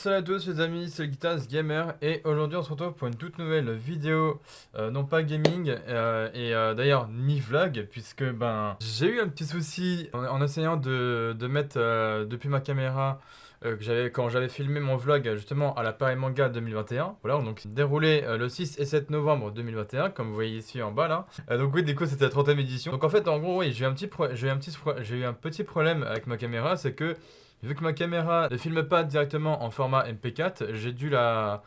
Salut à tous les amis, c'est le Guitars Gamer et aujourd'hui on se retrouve pour une toute nouvelle vidéo, non pas gaming d'ailleurs ni vlog puisque j'ai eu un petit souci en essayant de mettre depuis ma caméra que j'avais quand j'avais filmé mon vlog justement à la Paris Manga 2021. Voilà, donc c'est déroulé le 6 et 7 novembre 2021 comme vous voyez ici en bas là. Donc oui, du coup c'était la 30e édition. Donc en fait en gros oui, j'ai eu un petit problème avec ma caméra, c'est que vu que ma caméra ne filme pas directement en format MP4, j'ai dû la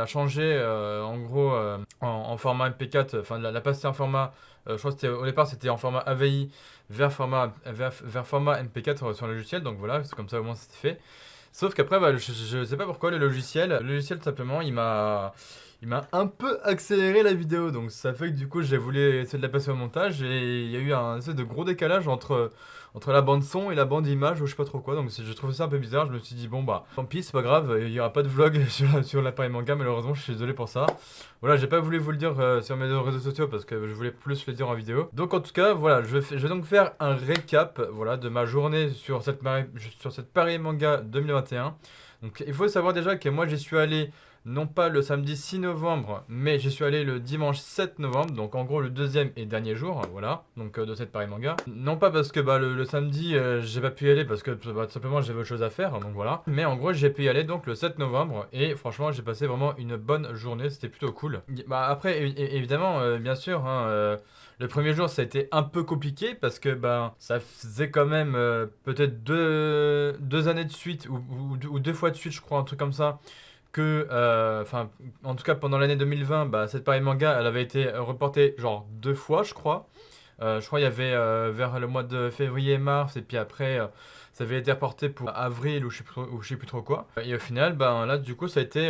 changer en gros en format MP4, enfin la passer en format, je crois que au départ c'était en format AVI vers format MP4 sur le logiciel, donc voilà, c'est comme ça au moins c'était fait. Sauf qu'après, je sais pas pourquoi le logiciel simplement il m'a un peu accéléré la vidéo, donc ça fait que du coup j'ai voulu essayer de la passer au montage et il y a eu un espèce de gros décalage entre la bande son et la bande image ou je sais pas trop quoi, donc je trouvais ça un peu bizarre. Je me suis dit bon bah tant pis, c'est pas grave, il y aura pas de vlog sur l'appareil manga malheureusement, je suis désolé pour ça. Voilà, j'ai pas voulu vous le dire sur mes réseaux sociaux parce que je voulais plus le dire en vidéo. Donc en tout cas voilà, je vais donc faire un récap voilà, de ma journée sur cette Paris Manga 2021. Donc il faut savoir déjà que moi j'y suis allé non pas le samedi 6 novembre, mais j'y suis allé le dimanche 7 novembre, donc en gros le deuxième et dernier jour, voilà, donc de cette Paris Manga. Non pas parce que le samedi j'ai pas pu y aller parce que tout simplement j'avais autre chose à faire, donc voilà. Mais en gros j'ai pu y aller donc le 7 novembre et franchement j'ai passé vraiment une bonne journée, c'était plutôt cool. Bah après évidemment, bien sûr, hein, le premier jour ça a été un peu compliqué parce que ça faisait quand même peut-être deux années de suite ou deux fois de suite je crois, un truc comme ça que, en tout cas pendant l'année 2020, cette Paris Manga, elle avait été reportée genre deux fois, je crois. Je crois qu'il y avait vers le mois de février-mars, et puis après, ça avait été reporté pour avril ou je sais plus trop quoi. Et au final, là, du coup, ça a été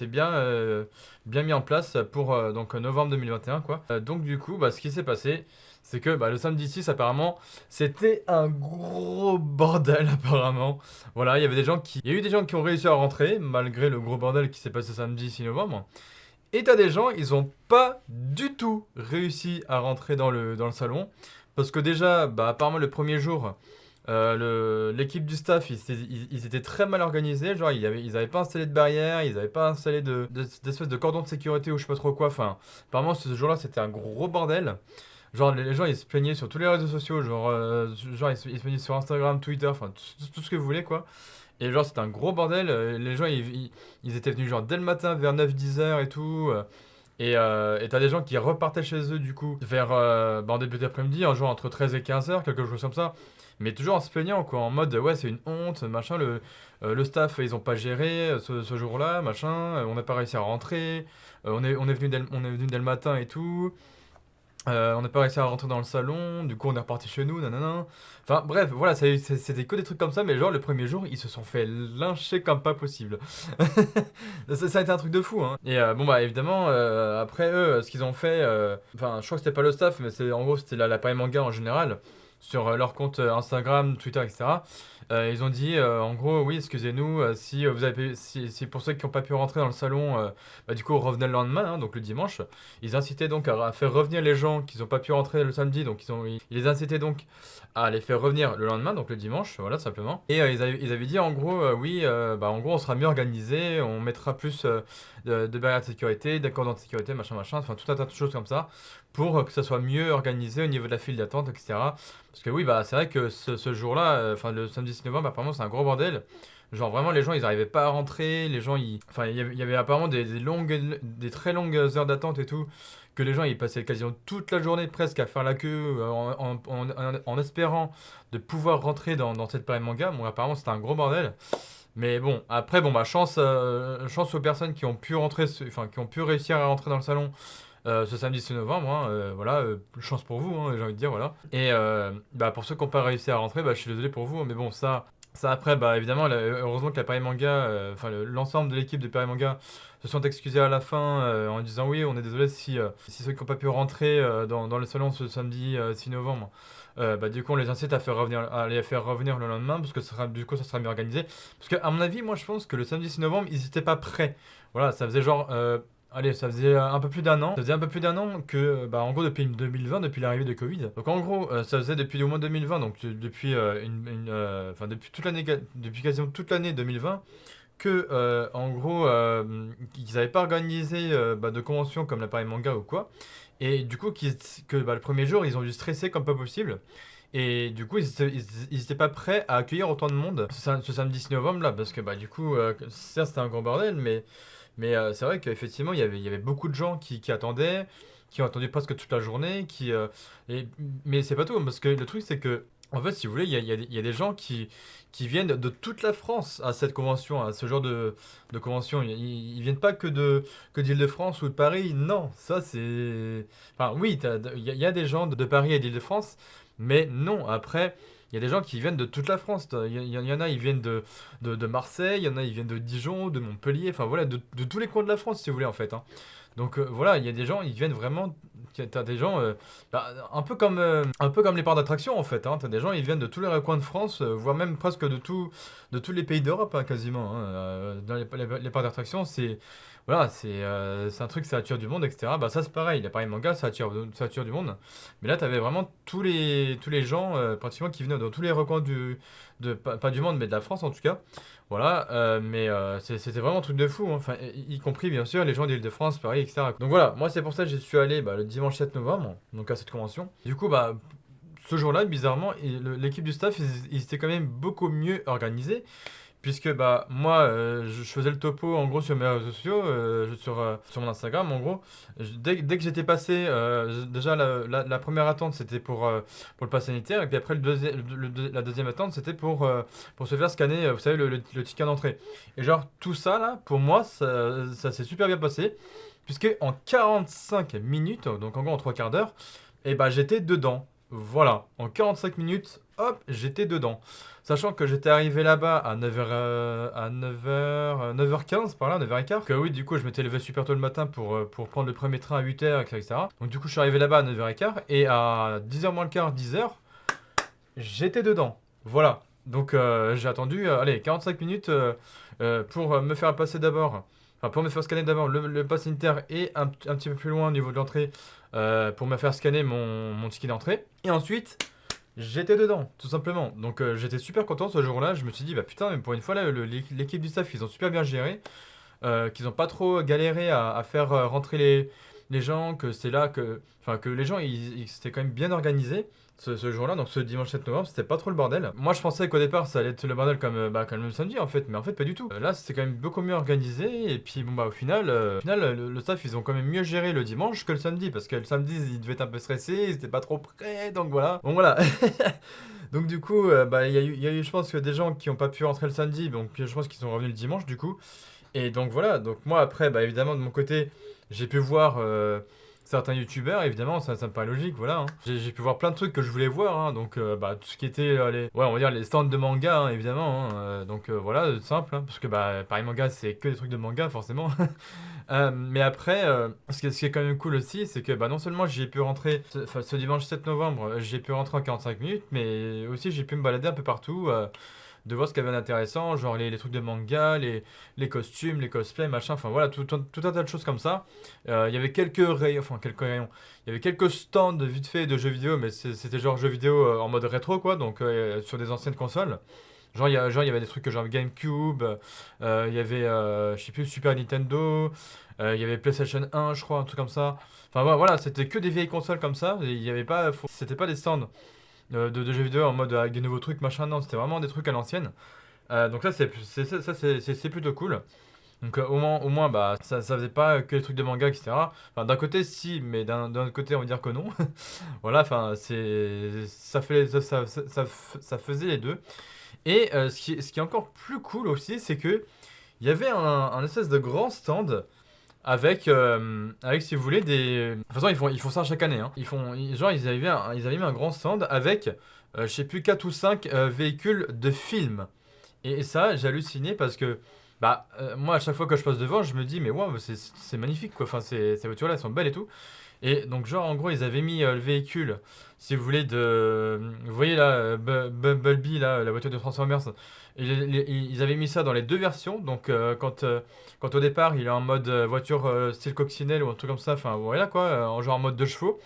bien mis en place pour donc novembre 2021, quoi. Donc, du coup, ce qui s'est passé, c'est que le samedi 6, apparemment, c'était un gros bordel, apparemment. Voilà, il y a eu des gens qui ont réussi à rentrer, malgré le gros bordel qui s'est passé samedi 6 novembre. Et t'as des gens, ils ont pas du tout réussi à rentrer dans le salon. Parce que déjà, apparemment, le premier jour, l'équipe du staff, ils étaient très mal organisés. Genre, ils avaient pas installé de barrière, ils avaient pas installé d'espèce de cordon de sécurité ou je sais pas trop quoi. Enfin, apparemment, ce jour-là, c'était un gros bordel. Genre, les gens, ils se plaignaient sur tous les réseaux sociaux. Genre, ils se plaignaient sur Instagram, Twitter, enfin, tout ce que vous voulez, quoi. Et genre, c'était un gros bordel. Les gens, ils étaient venus genre dès le matin vers 9-10 heures et tout. Et t'as des gens qui repartaient chez eux, du coup, vers en début d'après-midi, un jour entre 13 et 15 heures, quelque chose comme ça. Mais toujours en se plaignant, quoi, en mode, ouais, c'est une honte, machin, le staff, ils ont pas géré ce jour-là, machin, on n'a pas réussi à rentrer, on est venu dès le matin et tout. On n'a pas réussi à rentrer dans le salon, du coup on est reparti chez nous, nanana. Enfin bref, voilà, c'était que des trucs comme ça, mais genre le premier jour, ils se sont fait lyncher comme pas possible. Ça a été un truc de fou, hein. Et évidemment, après eux, ce qu'ils ont fait, enfin je crois que c'était pas le staff, mais en gros c'était la Paris Manga en général, sur leur compte Instagram, Twitter, etc. Ils ont dit en gros, oui, excusez-nous, si si pour ceux qui n'ont pas pu rentrer dans le salon, du coup revenez le lendemain, hein, donc le dimanche. Ils incitaient donc à faire revenir les gens qui n'ont pas pu rentrer le samedi, donc ils les incitaient donc à les faire revenir le lendemain, donc le dimanche, voilà, simplement. Et ils avaient dit en gros, oui, en gros, on sera mieux organisé, on mettra plus de barrières de sécurité, d'accordants de sécurité, machin, machin, enfin tout un tas de choses comme ça, pour que ça soit mieux organisé au niveau de la file d'attente, etc. Parce que oui, c'est vrai que ce jour-là, enfin le samedi 6 novembre, apparemment c'est un gros bordel. Genre vraiment les gens ils arrivaient pas à rentrer, les gens enfin il y avait apparemment des très longues heures d'attente et tout, que les gens ils passaient quasiment toute la journée presque à faire la queue en espérant de pouvoir rentrer dans cette Paris Manga. Bon apparemment c'était un gros bordel. Mais bon, après, chance aux personnes qui ont pu rentrer, enfin, qui ont pu réussir à rentrer dans le salon ce samedi 6 novembre, hein, voilà, chance pour vous, hein, j'ai envie de dire, voilà. Et pour ceux qui n'ont pas réussi à rentrer, je suis désolé pour vous, hein, mais bon, ça après, évidemment, heureusement que la Paris Manga, l'ensemble de l'équipe de Paris Manga se sont excusés à la fin en disant oui, on est désolé si ceux qui n'ont pas pu rentrer dans le salon ce samedi 6 novembre, du coup, on les incite à les faire revenir le lendemain parce que du coup, ça sera mieux organisé. Parce qu'à mon avis, moi, je pense que le samedi 6 novembre, ils n'étaient pas prêts. Voilà, ça faisait genre allez, ça faisait un peu plus d'un an. Ça faisait un peu plus d'un an que, bah, en gros, depuis 2020, depuis l'arrivée de Covid. Donc, en gros, ça faisait depuis au moins 2020, donc depuis enfin, depuis toute l'année, depuis quasiment toute l'année 2020, que, en gros, ils n'avaient pas organisé bah, de convention comme l'appareil manga ou quoi. Et du coup, que bah, le premier jour, ils ont dû stresser comme pas possible. Et du coup, ils étaient pas prêts à accueillir autant de monde ce samedi 6 novembre là, parce que bah, du coup, certes, c'était un grand bordel, mais c'est vrai qu'effectivement, il y avait beaucoup de gens qui attendaient, qui ont attendu presque toute la journée, mais c'est pas tout, parce que le truc, c'est que, en fait, si vous voulez, il y a des gens qui viennent de toute la France à cette convention, à ce genre de convention. Ils viennent pas que d'Île-de-France ou de Paris, non, ça c'est... Enfin, oui, il y a des gens de Paris et d'Île-de-France, mais non, après... Il y a des gens qui viennent de toute la France. Il y en a, ils viennent de Marseille, il y en a, ils viennent de Dijon, de Montpellier, enfin voilà, de tous les coins de la France, si vous voulez, en fait, hein. Donc voilà, il y a des gens, ils viennent vraiment. T'as des gens, bah, un peu comme les parcs d'attraction en fait, hein. T'as des gens, ils viennent de tous les recoins de France, voire même presque de tous les pays d'Europe, hein, quasiment, hein. Dans les parcs d'attraction, voilà, c'est un truc, ça attire du monde, etc. Bah ça c'est pareil, l'appareil manga, ça attire du monde. Mais là, t'avais vraiment tous les gens, pratiquement, qui venaient dans tous les recoins pas du monde, mais de la France en tout cas. Voilà, mais c'était vraiment un truc de fou, hein. Enfin, y compris bien sûr les gens d'Île-de-France, Paris, etc. Donc voilà, moi c'est pour ça que j'y suis allé bah, le dimanche 7 novembre, donc à cette convention. Du coup, bah, ce jour-là, bizarrement, l'équipe du staff, ils étaient quand même beaucoup mieux organisés. Puisque bah moi je faisais le topo en gros sur mes réseaux sociaux, sur mon Instagram en gros. Dès que j'étais passé, déjà la première attente c'était pour le pass sanitaire et puis après la deuxième attente c'était pour se faire scanner, vous savez le ticket d'entrée. Et genre tout ça là pour moi ça s'est super bien passé puisque en 45 minutes, donc en gros en trois quarts d'heure, et bah j'étais dedans. Voilà, en 45 minutes, hop, j'étais dedans. Sachant que j'étais arrivé là-bas à 9h15 par là, 9h15. Que oui, du coup, je m'étais levé super tôt le matin pour prendre le premier train à 8h, etc. Donc du coup, je suis arrivé là-bas à 9h15 et à 10h moins le quart, 10h, j'étais dedans. Voilà. Donc j'ai attendu, allez, 45 minutes pour me faire passer d'abord. Enfin, pour me faire scanner d'abord le pass sanitaire et un petit peu plus loin au niveau de l'entrée pour me faire scanner mon ticket d'entrée. Et ensuite, j'étais dedans, tout simplement. Donc j'étais super content ce jour-là. Je me suis dit, bah putain, mais pour une fois, là, l'équipe du staff, ils ont super bien géré. Qu'ils n'ont pas trop galéré à faire rentrer les gens, que c'est là que... Enfin, que les gens, ils s'étaient quand même bien organisés ce jour-là, donc ce dimanche 7 novembre, c'était pas trop le bordel. Moi, je pensais qu'au départ, ça allait être le bordel comme le samedi, en fait, mais en fait, pas du tout. Là, c'était quand même beaucoup mieux organisé, et puis, bon, bah, au final, le staff, ils ont quand même mieux géré le dimanche que le samedi, parce que le samedi, ils devaient être un peu stressés, ils étaient pas trop prêts, donc voilà. Bon, voilà. Donc, du coup, bah, il y a eu, je pense, que des gens qui ont pas pu rentrer le samedi, donc je pense qu'ils sont revenus le dimanche, du coup. Et donc voilà, donc moi après, bah évidemment de mon côté, j'ai pu voir certains youtubeurs, évidemment, ça me paraît logique, voilà, hein. J'ai pu voir plein de trucs que je voulais voir, hein, donc bah, tout ce qui était ouais, on va dire les stands de manga, hein, évidemment, hein, donc voilà, simple, hein, parce que bah Paris Manga, c'est que des trucs de manga, forcément. Mais après, ce qui est quand même cool aussi, c'est que bah, non seulement j'ai pu rentrer, ce dimanche 7 novembre, j'ai pu rentrer en 45 minutes, mais aussi j'ai pu me balader un peu partout, de voir ce qu'il y avait d'intéressant, genre les trucs de manga, les costumes, les cosplays, machin, enfin voilà, tout un tas de choses comme ça. Il y avait quelques rayons, il y avait quelques stands vite fait de jeux vidéo, mais c'était genre jeux vidéo en mode rétro, quoi, donc sur des anciennes consoles. Genre, il y avait des trucs genre GameCube, il y avait, je sais plus, Super Nintendo, il y avait PlayStation 1, je crois, un truc comme ça. Enfin voilà, c'était que des vieilles consoles comme ça, et il y avait pas, c'était pas des stands de jeux vidéo en mode avec des nouveaux trucs, machin, non, c'était vraiment des trucs à l'ancienne. Donc ça, c'est plutôt cool. Donc au moins bah, ça faisait pas que les trucs de manga, etc. Enfin, d'un côté, si, mais d'un autre côté, on va dire que non. Voilà, enfin, ça faisait les deux. Et ce qui est encore plus cool aussi, c'est que il y avait un espèce de grand stand avec si vous voulez, des... De toute façon, ils font ça chaque année, hein. Genre, ils avaient mis un grand stand avec, je sais plus, 4 ou 5 véhicules de films. Et ça, j'ai halluciné parce que, bah, moi, à chaque fois que je passe devant, je me dis, mais waouh, c'est magnifique, quoi. Enfin, ces voitures-là, elles sont belles et tout. Et donc, genre, en gros, ils avaient mis le véhicule, si vous voulez, de. Vous voyez là, Bumblebee, là, la voiture de Transformers. Ils avaient mis ça dans les deux versions. Donc, quand au départ, il est en mode voiture style coccinelle ou un truc comme ça, enfin, voilà quoi, en genre en mode 2 chevaux,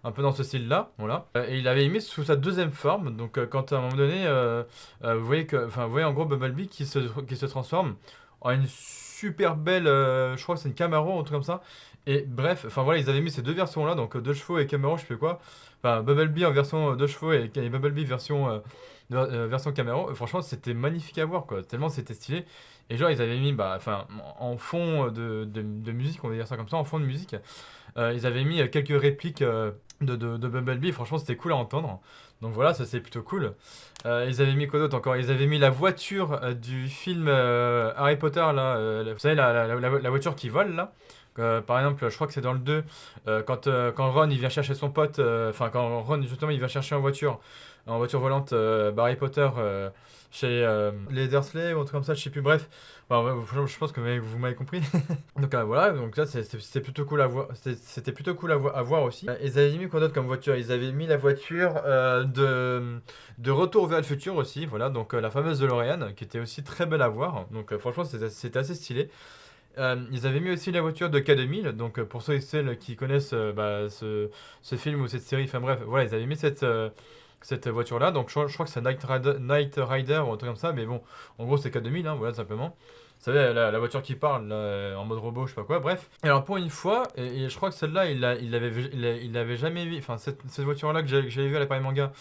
un peu dans ce style-là, voilà. Et il avait mis sous sa deuxième forme. Donc, quand à un moment donné, vous voyez enfin, vous voyez en gros Bumblebee qui se transforme en une super belle, je crois que c'est une Camaro, un truc comme ça. Et bref, enfin voilà, ils avaient mis ces deux versions-là, donc 2 chevaux et Camaro, je sais plus quoi. Enfin, Bumblebee en version 2 chevaux et Bumblebee version Camaro. Franchement, c'était magnifique à voir, quoi. Tellement c'était stylé. Et genre, ils avaient mis, bah, enfin, en fond de musique, on va dire ça comme ça, en fond de musique, ils avaient mis quelques répliques de Bumblebee. Franchement, c'était cool à entendre. Donc voilà, ça c'est plutôt cool. Ils avaient mis quoi d'autre encore? Ils avaient mis la voiture du film Harry Potter, là. Vous savez, la voiture qui vole, là. Par exemple, je crois que c'est dans le 2, quand Ron il vient chercher son pote, enfin quand Ron justement il va chercher en voiture volante, Harry Potter chez les Dursley ou un truc comme ça, je sais plus, bref. Enfin, je pense que vous m'avez compris. Donc voilà, donc là c'était plutôt cool à voir, c'était plutôt cool à voir aussi. Ils avaient mis quoi d'autre comme voiture? Ils avaient mis la voiture de Retour vers le futur aussi, voilà, donc la fameuse DeLorean qui était aussi très belle à voir. Donc franchement c'était assez stylé. Ils avaient mis aussi la voiture de K2000, donc pour ceux et celles qui connaissent bah, ce film ou cette série, enfin bref, voilà, ils avaient mis cette voiture-là, donc je crois que c'est Night Rider ou un truc comme ça, mais bon, en gros c'est K2000, hein, voilà, simplement. Vous savez, la voiture qui parle, là, en mode robot, je sais pas quoi, bref. Et alors pour une fois, et je crois que celle-là, il l'avait jamais vu, enfin cette voiture-là que j'avais vue à l'appareil manga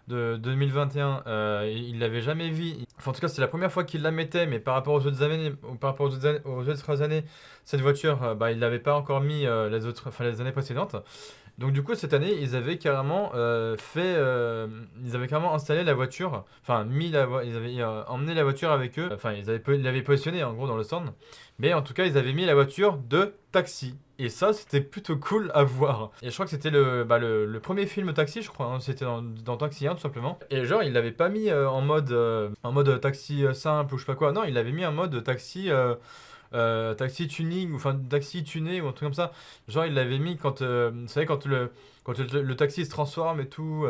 de 2021, il l'avait jamais vu. Enfin, en tout cas, c'est la première fois qu'il la mettait, mais par rapport aux autres années, par rapport aux autres années, cette voiture, bah, il l'avait pas encore mis enfin, les années précédentes. Donc du coup, cette année, ils avaient carrément installé la voiture, enfin ils avaient emmené la voiture avec eux, enfin ils l'avaient positionné en gros dans le stand, mais en tout cas, ils avaient mis la voiture de taxi. Et ça, c'était plutôt cool à voir. Et je crois que c'était le premier film Taxi, je crois, hein. C'était dans Taxi 1, tout simplement. Et genre, il l'avait pas mis en mode taxi simple ou je sais pas quoi. Non, il l'avait mis en mode taxi tuning, ou enfin taxi tuné ou un truc comme ça. Genre, il l'avait mis vous savez, quand le taxi se transforme et tout,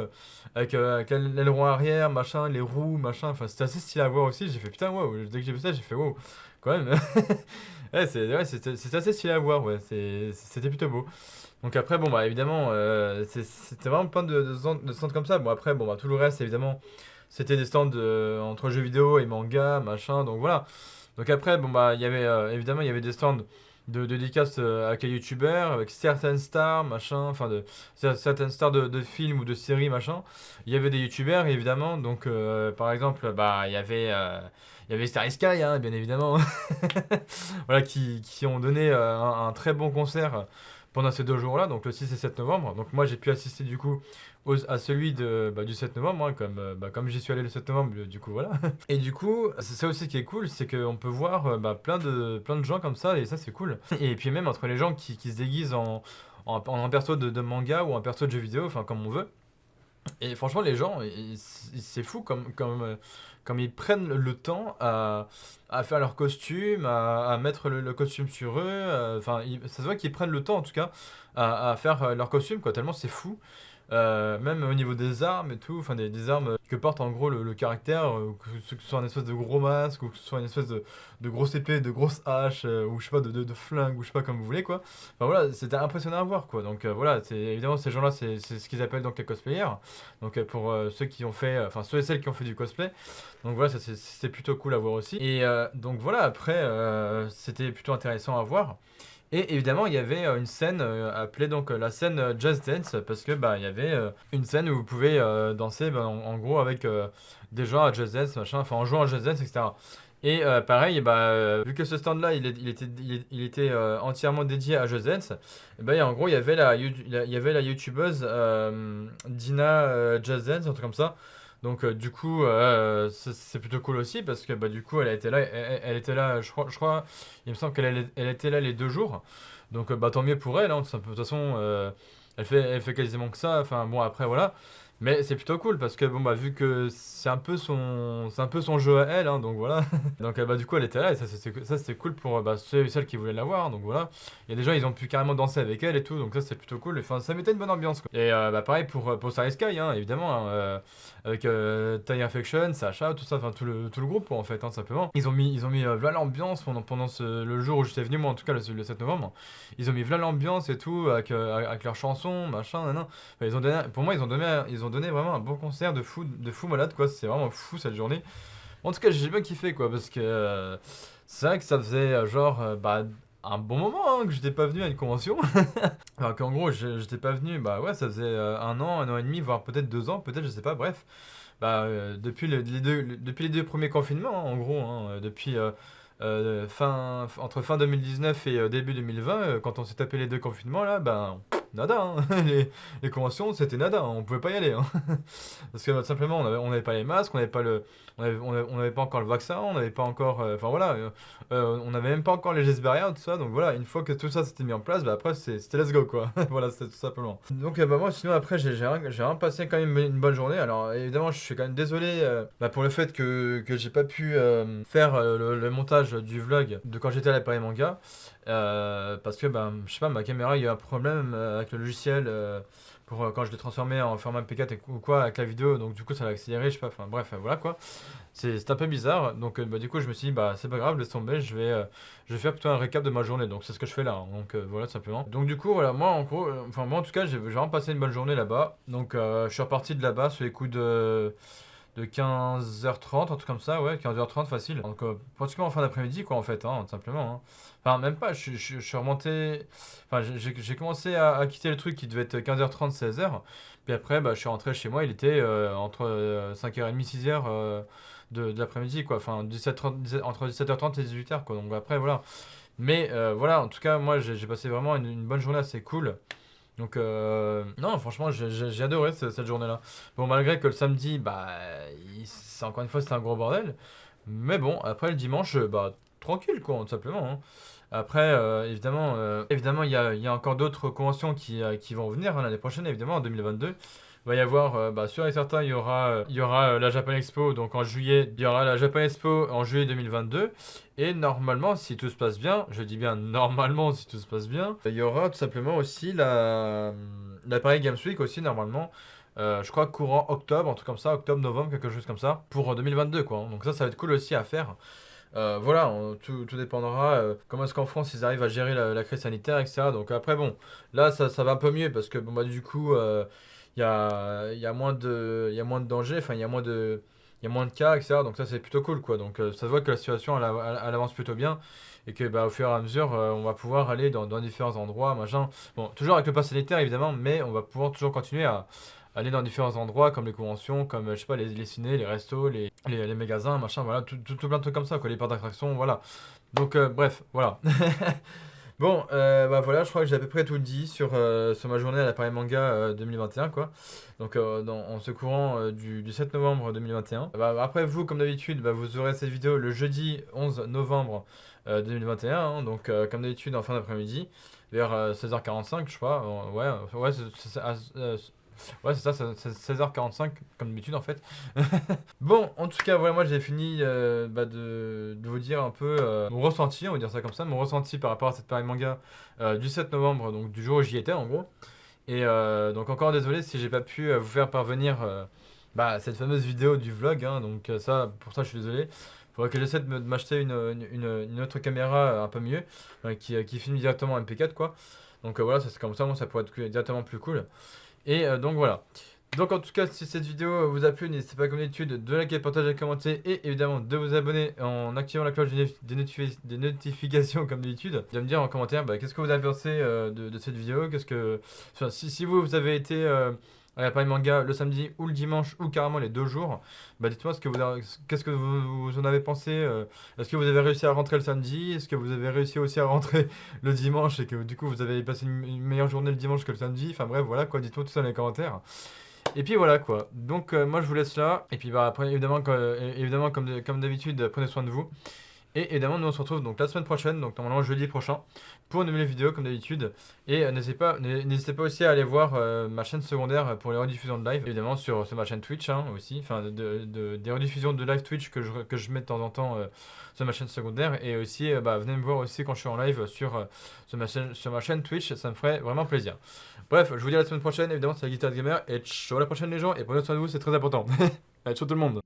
avec l'aileron arrière, machin, les roues, machin. Enfin, c'était assez stylé à voir aussi. J'ai fait putain, wow. Dès que j'ai vu ça, j'ai fait wow, quand même. Ouais, c'était assez stylé à voir, ouais. C'était plutôt beau. Donc après, bon, bah évidemment, c'était vraiment plein de stands comme ça. Bon, après, bon, bah tout le reste, évidemment, c'était des stands entre jeux vidéo et manga, machin. Donc voilà. Donc après, bon bah, évidemment, il y avait des stands de dédicaces avec les youtubeurs, avec certaines stars, machin, enfin certaines stars de films ou de séries, machin. Il y avait des youtubeurs, évidemment. Donc par exemple, bah il y avait Starry Sky, hein, bien évidemment. Voilà, qui ont donné un très bon concert pendant ces 2 jours-là, donc le 6 et 7 novembre. Donc moi j'ai pu assister du coup à celui du 7 novembre, hein, comme j'y suis allé le 7 novembre, du coup voilà. Et du coup, c'est ça aussi qui est cool, c'est qu'on peut voir plein de gens comme ça, et ça c'est cool. Et puis même entre les gens qui se déguisent en perso de manga ou en perso de jeux vidéo, enfin comme on veut. Et franchement, les gens, c'est fou comme ils prennent le temps à faire leur costume, à mettre le costume sur eux. Enfin, ça se voit qu'ils prennent le temps, en tout cas, à faire leur costume, quoi, tellement c'est fou. Même au niveau des armes et tout, enfin des armes que porte en gros le caractère, que ce soit un espèce de gros masque, ou que ce soit une espèce de grosse épée, de grosse hache, ou je sais pas, de flingue, ou je sais pas comme vous voulez, quoi. Enfin voilà, c'était impressionnant à voir, quoi. Donc voilà, évidemment ces gens-là, c'est ce qu'ils appellent donc les cosplayers. Donc pour ceux qui ont fait, enfin ceux et celles qui ont fait du cosplay. Donc voilà, ça c'est plutôt cool à voir aussi. Et donc voilà, après c'était plutôt intéressant à voir. Et évidemment, il y avait une scène appelée donc la scène Just Dance, parce que bah il y avait une scène où vous pouvez danser bah, en gros avec des gens à Just Dance, machin, enfin en jouant à Just Dance, etc. Et pareil, bah, vu que ce stand-là, il était entièrement dédié à Just Dance, et bah, en gros, il y avait la youtubeuse Dina Just Dance, un truc comme ça. Donc du coup, c'est plutôt cool aussi parce que bah, du coup, elle était là, je crois, il me semble elle était là les 2 jours. Donc bah, tant mieux pour elle, hein, de toute façon, elle fait quasiment que ça. Enfin bon, après voilà. Mais c'est plutôt cool parce que bon bah vu que c'est un peu son jeu à elle, hein, donc voilà. Donc bah du coup elle était là et ça c'était cool pour bah, ceux et celles qui voulaient la voir, donc voilà. Il y a des gens ils ont pu carrément danser avec elle et tout, donc ça c'était plutôt cool. Enfin ça mettait une bonne ambiance quoi. Et bah pareil pour Starry Sky, hein, évidemment, hein, avec Tiny Affection, Sacha, tout ça, enfin tout le groupe quoi, en fait, hein, simplement. Ils ont mis voilà l'ambiance pendant le jour où j'étais venu moi en tout cas le 7 novembre. Ils ont mis voilà l'ambiance et tout avec leurs chansons, machin, nan, nan. Enfin, pour moi, ils ont donné vraiment un bon concert de fou malade, quoi. C'est vraiment fou cette journée. En tout cas, j'ai bien kiffé, quoi, parce que c'est vrai que ça faisait bah, un bon moment hein, que j'étais pas venu à une convention. Alors qu'en gros, j'étais pas venu, bah ouais, ça faisait un an et demi, voire peut-être 2 ans, peut-être, je sais pas, bref. Bah, depuis depuis les deux premiers confinements, hein, en gros, hein, depuis entre fin 2019 et début 2020, quand on s'est tapé les deux confinements, là, ben, nada, hein. Les conventions, c'était nada, hein, on pouvait pas y aller, hein. Parce que simplement, on avait pas les masques, on avait pas encore le vaccin, on n'avait pas encore, enfin voilà, on n'avait même pas encore les gestes barrières, tout ça, donc voilà, une fois que tout ça s'était mis en place, bah après, c'était let's go, quoi. Voilà, c'était tout simplement. Donc, bah moi, sinon, après, j'ai vraiment passé quand même une bonne journée. Alors, évidemment, je suis quand même désolé bah, pour le fait que j'ai pas pu faire le montage du vlog de quand j'étais à l'appareil manga. Parce que, bah, je sais pas, ma caméra, il y a un problème avec le logiciel pour quand je l'ai transformé en format MP4 ou quoi avec la vidéo. Donc, du coup, ça l'a accéléré, je sais pas, enfin, bref, voilà quoi. C'est un peu bizarre. Donc, bah, du coup, je me suis dit, bah, c'est pas grave, laisse tomber, je vais faire plutôt un récap de ma journée. Donc, c'est ce que je fais là, hein. Donc, voilà, tout simplement. Donc, du coup, voilà, moi, en gros, enfin, moi, en tout cas, j'ai vraiment passé une bonne journée là-bas. Donc, je suis reparti de là-bas sur les coups de 15h30, un truc comme ça, ouais, 15h30 facile. Donc, pratiquement en fin d'après-midi, quoi, en fait, hein, tout simplement, hein. Enfin, même pas, je suis remonté. Enfin, j'ai commencé à quitter le truc qui devait être 15h30, 16h. Puis après, bah, je suis rentré chez moi, il était entre 5h30, 6h de l'après-midi, quoi. Enfin, 17h30, entre 17h30 et 18h, quoi. Donc après, voilà. Mais voilà, en tout cas, moi, j'ai passé vraiment une bonne journée assez cool. Donc, non, franchement, j'ai adoré cette journée-là. Bon, malgré que le samedi, bah, encore une fois, c'était un gros bordel. Mais bon, après le dimanche, bah, tranquille, quoi, tout simplement, hein. Après, évidemment, il y a encore d'autres conventions qui vont venir hein, l'année prochaine, évidemment, en 2022. Il va y avoir, bah, sûr et certain, il y aura la Japan Expo, donc en juillet, il y aura la Japan Expo en juillet 2022. Et normalement, si tout se passe bien, je dis bien normalement, si tout se passe bien, il y aura tout simplement aussi la Paris Games Week aussi, normalement. Je crois courant octobre, un truc comme ça, octobre-novembre, quelque chose comme ça, pour 2022, quoi, hein. Donc ça va être cool aussi à faire. Voilà, tout dépendra comment est-ce qu'en France ils arrivent à gérer la crise sanitaire, etc. Donc après, bon, là ça va un peu mieux parce que bon, bah, du coup, il y a il y a moins de danger, enfin, il y a moins de cas, etc. Donc ça c'est plutôt cool, quoi. Donc ça se voit que la situation elle avance plutôt bien et que bah, au fur et à mesure, on va pouvoir aller dans différents endroits, machin. Bon, toujours avec le pass sanitaire évidemment, mais on va pouvoir toujours continuer à aller dans différents endroits comme les conventions, comme je sais pas, les ciné, les restos, les magasins, machin, voilà, tout plein de trucs comme ça, quoi, les parcs d'attractions, voilà. Donc, bref, voilà. Bon, bah voilà, je crois que j'ai à peu près tout dit sur ma journée à l'appareil manga 2021, quoi. Donc, en ce courant du 7 novembre 2021. Bah, après, vous, comme d'habitude, bah, vous aurez cette vidéo le jeudi 11 novembre 2021, hein. Donc, comme d'habitude, en fin d'après-midi, vers 16h45, je crois. Ouais, ouais, c'est ça, c'est 16h45, comme d'habitude en fait. Bon, en tout cas, voilà, moi j'ai fini bah, de vous dire un peu mon ressenti, on va dire ça comme ça, mon ressenti par rapport à cette période manga du 7 novembre, donc du jour où j'y étais en gros. Et donc encore désolé si j'ai pas pu vous faire parvenir bah, cette fameuse vidéo du vlog, hein. Donc ça, pour ça je suis désolé. Faudrait que j'essaie de m'acheter une autre caméra un peu mieux, qui filme directement en MP4 quoi. Donc voilà, ça c'est comme ça, moi ça pourrait être directement plus cool. Et donc voilà. Donc en tout cas, si cette vidéo vous a plu, n'hésitez pas comme d'habitude de liker, partager, commenter et évidemment de vous abonner en activant la cloche des notifications comme d'habitude. De me dire en commentaire bah, qu'est-ce que vous avez pensé de cette vidéo. Enfin, si vous avez été à la Paris Manga le samedi ou le dimanche ou carrément les 2 jours, bah dites-moi qu'est-ce que vous en avez pensé. Est-ce que vous avez réussi à rentrer le samedi? Est-ce que vous avez réussi aussi à rentrer le dimanche et que du coup vous avez passé une meilleure journée le dimanche que le samedi? Enfin bref, voilà quoi, dites-moi tout ça dans les commentaires. Et puis voilà quoi. Donc moi je vous laisse là. Et puis bah après évidemment, évidemment comme d'habitude, prenez soin de vous. Et évidemment, nous on se retrouve donc la semaine prochaine, donc normalement jeudi prochain, pour une nouvelle vidéo comme d'habitude. Et n'hésitez pas aussi à aller voir ma chaîne secondaire pour les rediffusions de live, évidemment sur ma chaîne Twitch aussi, enfin des rediffusions de live Twitch que je mets de temps en temps sur ma chaîne secondaire. Et aussi, venez me voir aussi quand je suis en live sur ma chaîne Twitch, ça me ferait vraiment plaisir. Bref, je vous dis à la semaine prochaine, évidemment c'est la Guitare Gamer, et ciao à la prochaine les gens, et prenez soin de vous, c'est très important. Allez, ciao tout le monde.